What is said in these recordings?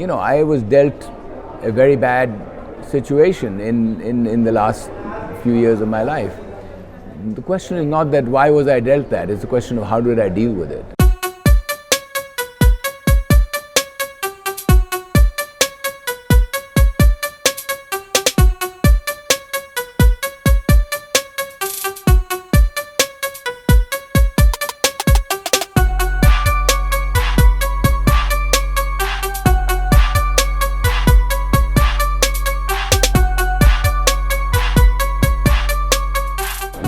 I was dealt a very bad situation in the last few years of my life. The question is not that why was I dealt that, it's a question of how did I deal with it.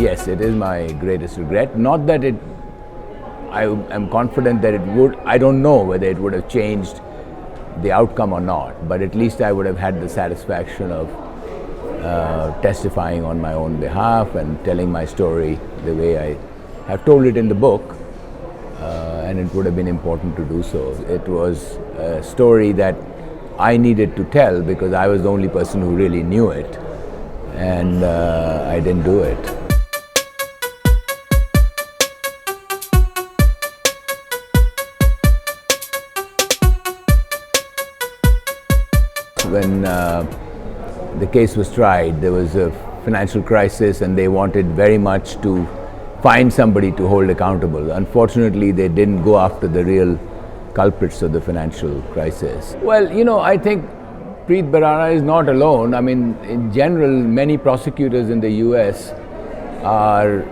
Yes, it is my greatest regret. Not that I am confident that it would, I don't know whether it would have changed the outcome or not, but at least I would have had the satisfaction of testifying on my own behalf and telling my story the way I have told it in the book, and it would have been important to do so. It was a story that I needed to tell because I was the only person who really knew it, and I didn't do it. When the case was tried, there was a financial crisis and they wanted very much to find somebody to hold accountable. Unfortunately, they didn't go after the real culprits of the financial crisis. Well, I think Preet Bharara is not alone. I mean, in general, many prosecutors in the US are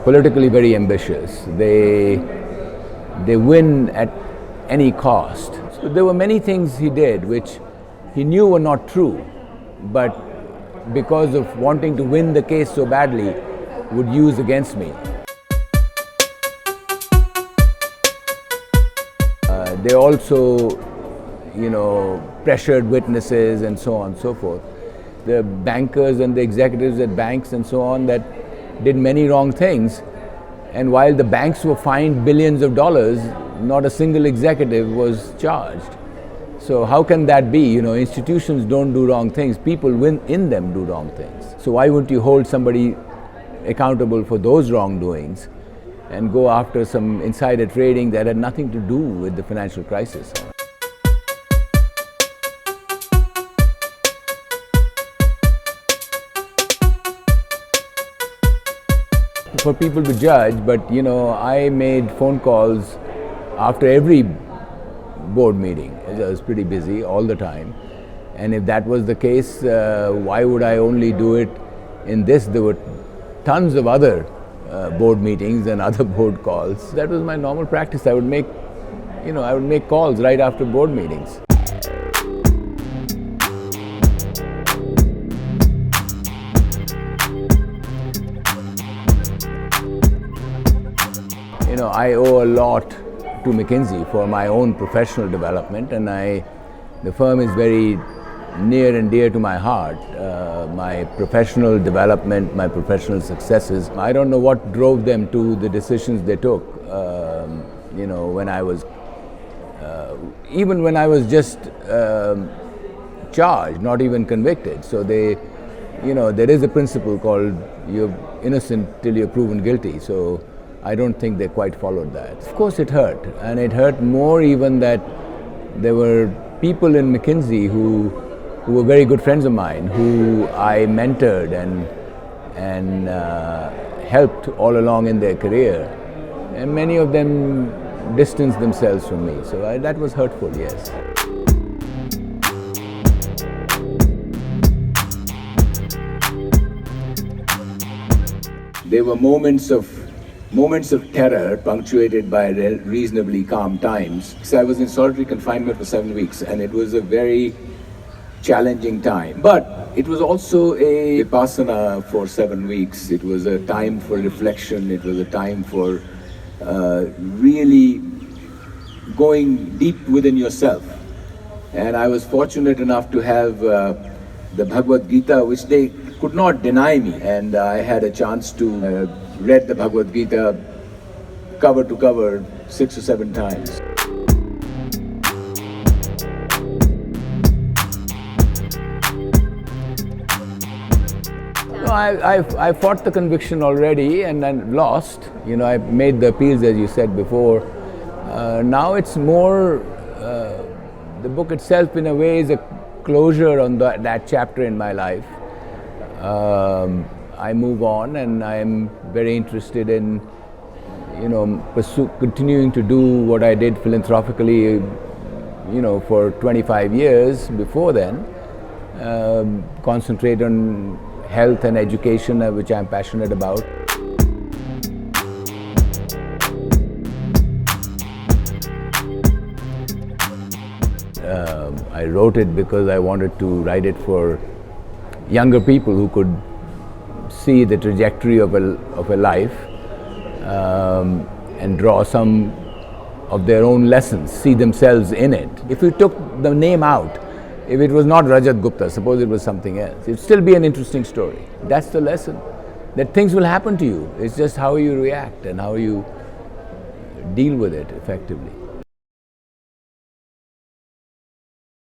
politically very ambitious. They win at any cost. So there were many things he did which he knew were not true, but because of wanting to win the case so badly, would use against me. They also, pressured witnesses and so on and so forth. The bankers and the executives at banks and so on that did many wrong things, and while the banks were fined billions of dollars, not a single executive was charged. So how can that be? Institutions don't do wrong things, people in them do wrong things. So why wouldn't you hold somebody accountable for those wrongdoings and go after some insider trading that had nothing to do with the financial crisis? For people to judge, but I made phone calls after every board meeting. I was pretty busy all the time, and if that was the case, why would I only do it in this? There were tons of other board meetings and other board calls. That was my normal practice. I would make calls right after board meetings. I owe a lot to McKinsey for my own professional development, and the firm is very near and dear to my heart. My professional development, my professional successes. I don't know what drove them to the decisions they took. When I was, even when I was just charged, not even convicted. So there is a principle called you're innocent till you're proven guilty. So I don't think they quite followed that. Of course it hurt, and it hurt more even that there were people in McKinsey who were very good friends of mine, who I mentored and helped all along in their career, and many of them distanced themselves from me. So that was hurtful, yes. There were moments of terror punctuated by reasonably calm times. So I was in solitary confinement for 7 weeks, and it was a very challenging time. But it was also a vipassana for 7 weeks. It was a time for reflection. It was a time for really going deep within yourself. And I was fortunate enough to have the Bhagavad Gita, which they could not deny me. And I had a chance to read the Bhagavad Gita cover to cover 6 or 7 times. No, I fought the conviction already and then lost. I made the appeals, as you said before. Now it's more the book itself, in a way, is a closure on that chapter in my life. I move on, and I'm very interested in, continuing to do what I did philanthropically, for 25 years before then. Concentrate on health and education, which I'm passionate about. I wrote it because I wanted to write it for younger people who could see the trajectory of a life and draw some of their own lessons, see themselves in it. If you took the name out, if it was not Rajat Gupta, suppose it was something else, it'd still be an interesting story. That's the lesson, that things will happen to you. It's just how you react and how you deal with it effectively.